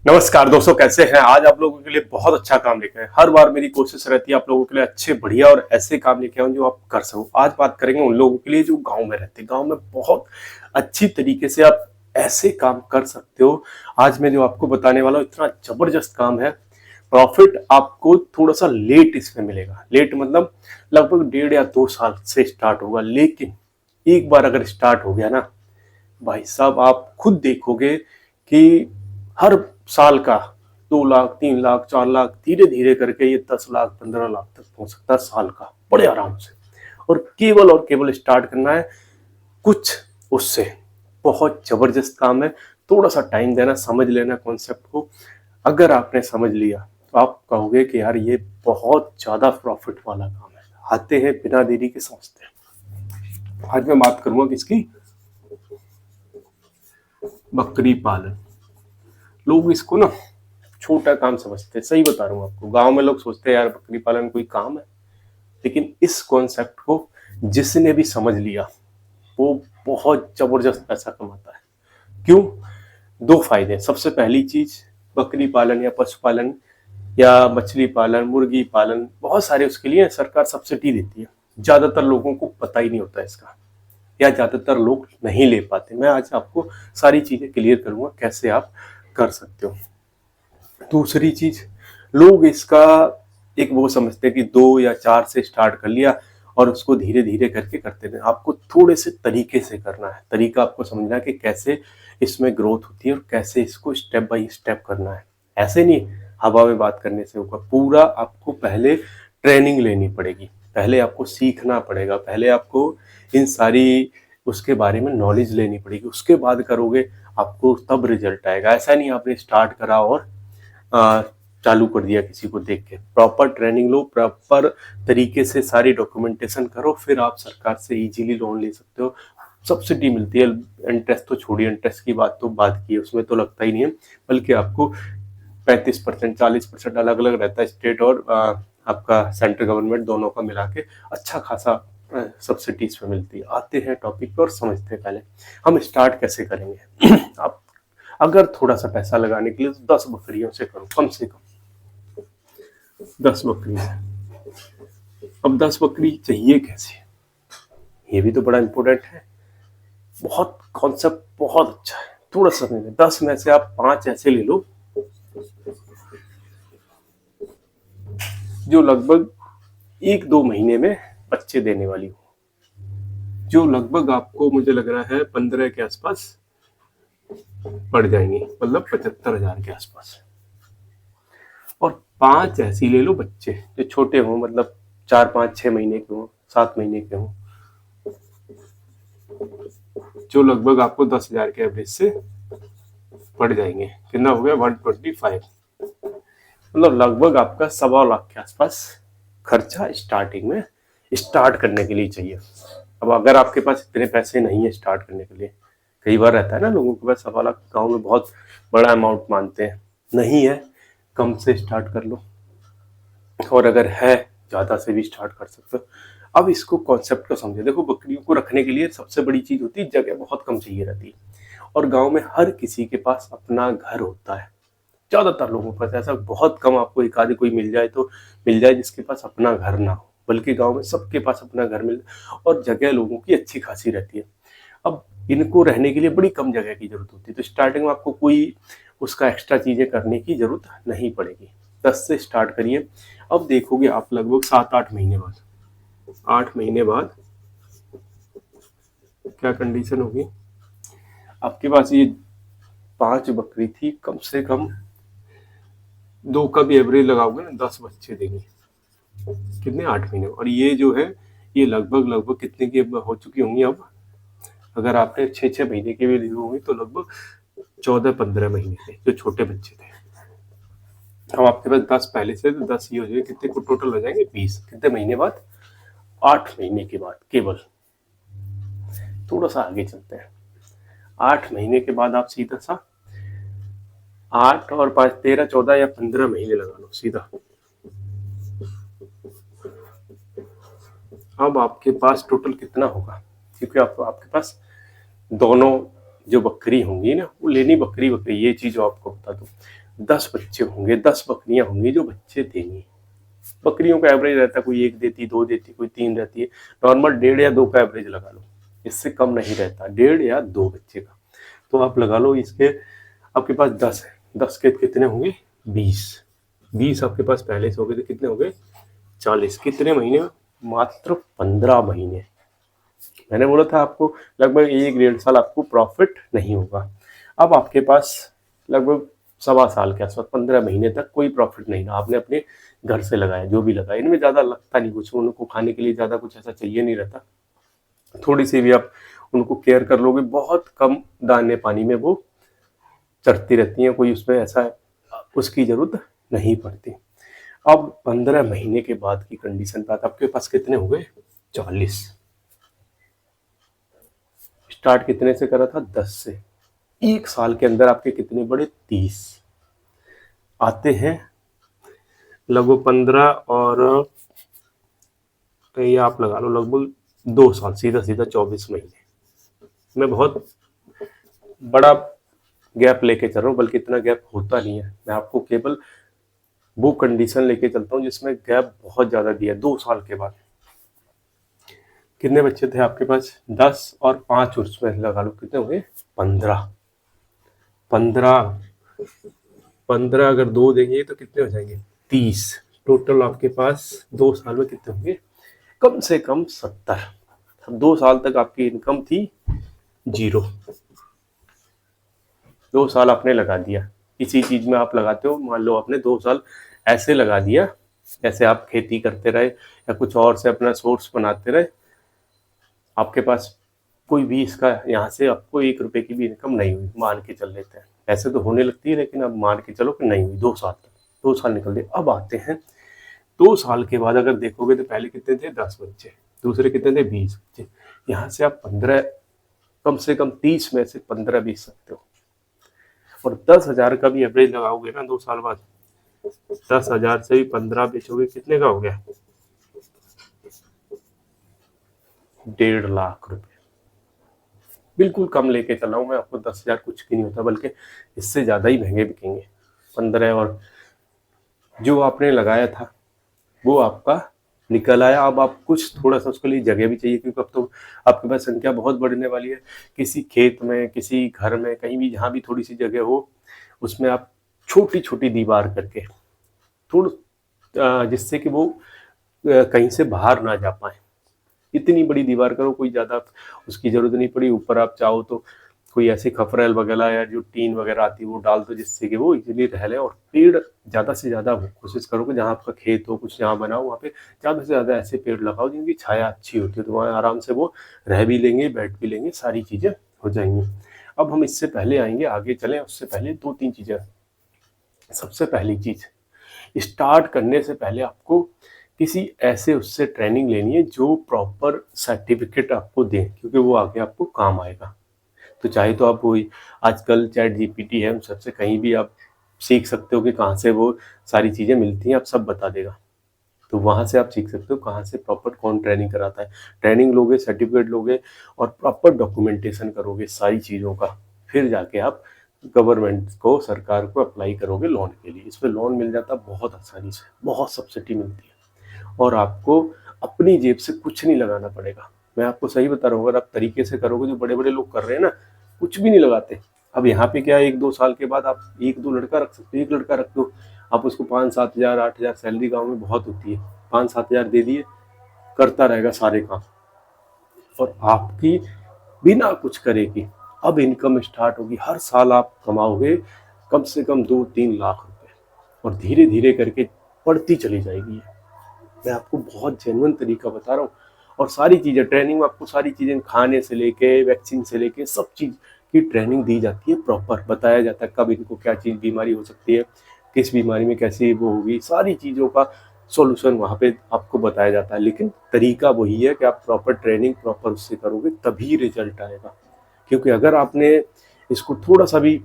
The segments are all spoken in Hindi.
नमस्कार दोस्तों, कैसे हैं? आज आप लोगों के लिए बहुत अच्छा काम लेके आए। हर बार मेरी कोशिश रहती है आप लोगों के लिए अच्छे, बढ़िया और ऐसे काम लेके आऊं जो आप कर सको। आज बात करेंगे उन लोगों के लिए जो गांव में रहते हैं। गांव में बहुत अच्छी तरीके से आप ऐसे काम कर सकते हो। आज मैं जो आपको बताने वाला हूँ इतना जबरदस्त काम है। प्रॉफिट आपको थोड़ा सा लेट इसमें मिलेगा। लेट मतलब लगभग 1.5 या 2 साल से स्टार्ट होगा, लेकिन एक बार अगर स्टार्ट हो गया ना भाई साहब, आप खुद देखोगे कि हर साल का 2 लाख, 3 लाख, 4 लाख, धीरे धीरे करके ये 10 लाख, 15 लाख तक पहुंच सकता है साल का, बड़े आराम से। और केवल स्टार्ट करना है कुछ उससे। बहुत जबरदस्त काम है। थोड़ा सा टाइम देना, समझ लेना कॉन्सेप्ट को। अगर आपने समझ लिया तो आप कहोगे कि यार ये बहुत ज्यादा प्रॉफिट वाला काम है। आते हैं बिना देरी के समझते हैं। आज मैं बात करूंगा किसकी? बकरी पालन। लोग इसको ना छोटा काम समझते हैं। सही बता रहा हूँ आपको। गांव में लोग सोचते हैं यार बकरी पालन कोई काम है, लेकिन इस कॉन्सेप्ट को जिसने भी समझ लिया वो बहुत जबरदस्त पैसा कमाता है। क्यों? दो फायदे। सबसे पहली चीज, बकरी पालन या पशुपालन या मछली पालन, मुर्गी पालन, बहुत सारे उसके लिए सरकार सब्सिडी देती है। ज्यादातर लोगों को पता ही नहीं होता इसका, या ज्यादातर लोग नहीं ले पाते। मैं आज आपको सारी चीजें क्लियर करूंगा कैसे आप कर सकते हो। दूसरी चीज, लोग इसका एक वो समझते हैं कि 2 या 4 से स्टार्ट कर लिया और उसको धीरे धीरे करके करते रहे। आपको थोड़े से तरीके से करना है। तरीका आपको समझना है कि कैसे इसमें ग्रोथ होती है और कैसे इसको स्टेप बाय स्टेप करना है। ऐसे नहीं हवा में बात करने से होगा। पूरा आपको पहले ट्रेनिंग लेनी पड़ेगी, पहले आपको सीखना पड़ेगा, पहले आपको इन सारी उसके बारे में नॉलेज लेनी पड़ेगी। उसके बाद करोगे, आपको तब रिजल्ट आएगा। ऐसा नहीं आपने स्टार्ट करा और चालू कर दिया किसी को देख के। प्रॉपर ट्रेनिंग लो, प्रॉपर तरीके से सारी डॉक्यूमेंटेशन करो, फिर आप सरकार से इजीली लोन ले सकते हो। सब्सिडी मिलती है। इंटरेस्ट तो छोड़िए, इंटरेस्ट की बात तो बात की है, उसमें तो लगता ही नहीं है। बल्कि आपको 35%, 40% अलग अलग रहता है, स्टेट और आपका सेंट्रल गवर्नमेंट दोनों का मिला के अच्छा खासा सब्सिडी इसमें मिलती है। आते हैं टॉपिक पर और समझते हैं। पहले हम स्टार्ट कैसे करेंगे। आप अगर थोड़ा सा पैसा लगाने के लिए तो 10 बकरियों से करो, कम से कम 10 बकरी से। अब 10 बकरी चाहिए कैसे, ये भी तो बड़ा इंपॉर्टेंट है। बहुत कॉन्सेप्ट बहुत अच्छा है, थोड़ा सा समझ 10 में से आप 5 ऐसे ले लो जो लगभग 1-2 महीने में बच्चे देने वाली हो, जो लगभग आपको मुझे लग रहा है 15 के आसपास पड़ जाएंगे, मतलब 75,000 के आसपास। और 5 ऐसी ले लो बच्चे जो छोटे हों, मतलब 4, 5, 6 महीने के हों, 7 महीने के हों, जो लगभग आपको 10,000 के एवरेज से पड़ जाएंगे। कितना हो गया? 125। मतलब लगभग आपका 1.25 लाख के आसपास खर्चा स्टार्टिंग में स्टार्ट करने के लिए चाहिए। अब अगर आपके पास इतने पैसे नहीं है स्टार्ट करने के लिए, कई बार रहता है ना लोगों के पास 1.25 लाख गाँव में बहुत बड़ा अमाउंट मानते हैं, नहीं है, कम से स्टार्ट कर लो। और अगर है ज्यादा से भी स्टार्ट कर सकते हो। अब इसको कॉन्सेप्ट को समझे। देखो, बकरियों को रखने के लिए सबसे बड़ी चीज होती है जगह, बहुत कम चाहिए रहती है। और गांव में हर किसी के पास अपना घर होता है। ज्यादातर लोगों के पास, ऐसा बहुत कम आपको एक आधे कोई मिल जाए तो मिल जाए जिसके पास अपना घर ना हो, बल्कि गांव में सबके पास अपना घर मिल और जगह लोगों की अच्छी खासी रहती है। अब इनको रहने के लिए बड़ी कम जगह की जरूरत होती है, तो स्टार्टिंग में आपको कोई उसका एक्स्ट्रा चीजें करने की जरूरत नहीं पड़ेगी। 10 से स्टार्ट करिए। अब देखोगे आप लगभग 7-8 महीने बाद, 8 महीने बाद क्या कंडीशन होगी। आपके पास ये 5 बकरी थी, कम से कम 2 का भी एवरेज लगाओगे ना, 10 बच्चे देंगे। कितने? 8 महीने। और ये जो है ये लगभग लगभग कितने की हो चुकी होंगी अब? अगर आपने 6-6 महीने के भी लिए होंगी तो लगभग 14-15 महीने के जो छोटे बच्चे थे। अब आपके पास 10 पहले से, तो 10 ये हो जाएंगे, कितने को टोटल हो जाएंगे? 20। कितने महीने बाद? 8 महीने के बाद केवल। थोड़ा सा आगे चलते हैं। 8 महीने के बाद आप सीधा सा 8 और 5, 13, 14 या 15 महीने लगा लो सीधा। अब आपके पास टोटल कितना होगा? क्योंकि आपके पास दोनों जो बकरी होंगी ना, वो लेनी बकरी बकरी, ये चीज आपको बता दूं, 10 बच्चे होंगे, 10 बकरियां होंगी जो बच्चे देंगी। बकरियों का एवरेज रहता है, कोई 1 देती, 2 देती, कोई 3 रहती है। नॉर्मल 1.5 या 2 का एवरेज लगा लो, इससे कम नहीं रहता, 1.5 या 2 बच्चे का। तो आप लगा लो इसके, आपके पास 10 है, 10 के कितने होंगे, 20। 20 आपके पास पहले से हो गए तो कितने हो गए, 40। कितने महीने, मात्र 15 महीने। मैंने बोला था आपको लगभग 1-1.5 साल आपको प्रॉफिट नहीं होगा। अब आपके पास लगभग 1.25 साल के आसपास 15 महीने तक कोई प्रॉफिट नहीं रहा। आपने अपने घर से लगाया, जो भी लगाया, इनमें ज़्यादा लगता नहीं कुछ, उनको खाने के लिए ज़्यादा कुछ ऐसा चाहिए नहीं रहता। थोड़ी सी भी आप उनको केयर कर लोगे, बहुत कम दाने पानी में वो चरती रहती हैं, कोई उसमें ऐसा उसकी जरूरत नहीं पड़ती। अब 15 महीने के बाद की कंडीशन पे आपके पास कितने हो गए, 40। स्टार्ट कितने से करा था, 10 से। 1 साल के अंदर आपके कितने बढ़े, 30 आते हैं। लगभग 15 और ये आप लगा लो लगभग 2 साल, सीधा सीधा 24 महीने। मैं बहुत बड़ा गैप लेके चल रहा हूँ, बल्कि इतना गैप होता नहीं है। मैं आपको केवल वो कंडीशन लेके चलता हूँ जिसमें गैप बहुत ज़्यादा दिया। 2 साल के बाद कितने बच्चे थे आपके पास, 10 और 5 उसमें लगा लो कितने हुए, 15। 15 अगर 2 देंगे तो कितने हो जाएंगे, 30। टोटल आपके पास 2 साल में कितने होंगे, कम से कम 70। 2 साल तक आपकी इनकम थी 0। 2 साल आपने लगा दिया किसी चीज में, आप लगाते हो, मान लो आपने 2 साल ऐसे लगा दिया, जैसे आप खेती करते रहे या कुछ और से अपना सोर्स बनाते रहे, आपके पास कोई भी इसका यहाँ से आपको 1 रुपए की भी इनकम नहीं हुई, मान के चल लेते हैं। ऐसे तो होने लगती है, लेकिन अब मान के चलो कि नहीं हुई 2 साल तक। 2 साल निकल गए। अब आते हैं 2 साल के बाद, अगर देखोगे तो पहले कितने थे, 10 बच्चे, दूसरे कितने थे, 20 बच्चे। यहाँ से आप 15, कम से कम 30 में से 15 बेच सकते हो। और 10,000 का भी एवरेज लगाओगे ना 2 साल बाद, 10,000 से भी 15 बेचोगे, कितने का हो गया, 1.5 लाख रुपए। बिल्कुल कम लेके चला हूं मैं आपको, 10,000 कुछ भी नहीं होता, बल्कि इससे ज्यादा ही महंगे बिकेंगे। 15 और जो आपने लगाया था वो आपका निकल आया। अब आप कुछ थोड़ा सा उसके लिए जगह भी चाहिए, क्योंकि अब तो आपके पास संख्या बहुत बढ़ने वाली है। किसी खेत में, किसी घर में, कहीं भी जहाँ भी थोड़ी सी जगह हो, उसमें आप छोटी छोटी दीवार करके जिससे कि वो कहीं से बाहर ना जा पाए, इतनी बड़ी दीवार करो, कोई ज़्यादा उसकी ज़रूरत नहीं पड़ी। ऊपर आप चाहो तो कोई ऐसी खपरेल वगैरह या जो टीन वगैरह आती है वो डाल दो, जिससे कि वो इजीली रह ले। और पेड़ ज़्यादा से ज़्यादा कोशिश करो कि जहाँ आपका खेत हो, कुछ जहाँ बनाओ, वहाँ पे ज़्यादा से ज़्यादा ऐसे पेड़ लगाओ जिनकी छाया अच्छी होती है, तो वहाँ आराम से वो रह भी लेंगे, बैठ भी लेंगे, सारी चीज़ें हो जाएंगी। अब हम इससे पहले आएंगे, आगे चलें उससे पहले 2-3 चीज़ें। सबसे पहली चीज़, स्टार्ट करने से पहले आपको किसी ऐसे उससे ट्रेनिंग लेनी है जो प्रॉपर सर्टिफिकेट आपको दें, क्योंकि वो आगे आपको काम आएगा। तो चाहे तो आप वही आजकल चैट जीपीटी है, उन सबसे कहीं भी आप सीख सकते हो कि कहाँ से वो सारी चीज़ें मिलती हैं, आप सब बता देगा। तो वहाँ से आप सीख सकते हो कहाँ से प्रॉपर कौन ट्रेनिंग कराता है। ट्रेनिंग लोगे, सर्टिफिकेट लोगे और प्रॉपर डॉक्यूमेंटेशन करोगे सारी चीज़ों का, फिर जाके आप गवर्नमेंट को, सरकार को अप्लाई करोगे लोन के लिए। इसमें लोन मिल जाता है बहुत आसानी से, बहुत सब्सिडी मिलती है और आपको अपनी जेब से कुछ नहीं लगाना पड़ेगा। मैं आपको सही बता रहा हूँ, अगर आप तरीके से करोगे, जो बड़े बड़े लोग कर रहे हैं ना, कुछ भी नहीं लगाते। अब यहाँ पे क्या है, 1-2 साल के बाद आप 1-2 लड़का रख सकते हो, 1 लड़का रख दो, आप उसको 5-7 हज़ार 8 हज़ार सैलरी गाँव में बहुत होती है, 5-7 हज़ार दे दिए, करता रहेगा सारे काम और आपकी बिना कुछ करेगी अब इनकम स्टार्ट होगी। हर साल आप कमाओगे कम से कम 2-3 लाख रुपए और धीरे धीरे करके बढ़ती चली जाएगी। मैं आपको बहुत जेन्युइन तरीका बता रहा हूँ और सारी चीज़ें ट्रेनिंग में आपको सारी चीज़ें, खाने से लेके वैक्सीन से लेके सब चीज़ की ट्रेनिंग दी जाती है, प्रॉपर बताया जाता है कब इनको क्या चीज़ बीमारी हो सकती है, किस बीमारी में कैसी वो होगी, सारी चीज़ों का सॉल्यूशन वहाँ पे आपको बताया जाता है। लेकिन तरीका वही है कि आप प्रॉपर ट्रेनिंग प्रॉपर उससे करोगे तभी रिजल्ट आएगा। क्योंकि अगर आपने इसको थोड़ा सा भी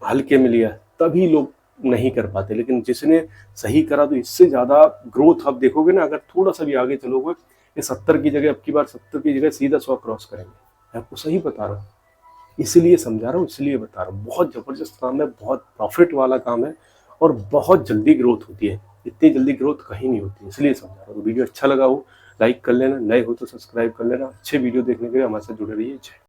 हल्के में लिया तभी लोग नहीं कर पाते, लेकिन जिसने सही करा तो इससे ज़्यादा ग्रोथ आप देखोगे ना। अगर थोड़ा सा भी आगे चलोगे, ये 70 की जगह, अब की बार 70 की जगह सीधा 100 क्रॉस करेंगे। मैं आपको सही बता रहा हूँ। इसलिए समझा रहा हूँ, इसलिए बता रहा हूँ। बहुत ज़बरदस्त काम है, बहुत प्रॉफिट वाला काम है और बहुत जल्दी ग्रोथ होती है। इतनी जल्दी ग्रोथ कहीं नहीं होती, इसलिए समझा रहा हूँ। वीडियो अच्छा लगा हो लाइक कर लेना, नए हो तो सब्सक्राइब कर लेना। अच्छे वीडियो देखने के लिए हमारे साथ जुड़े रहिए। जय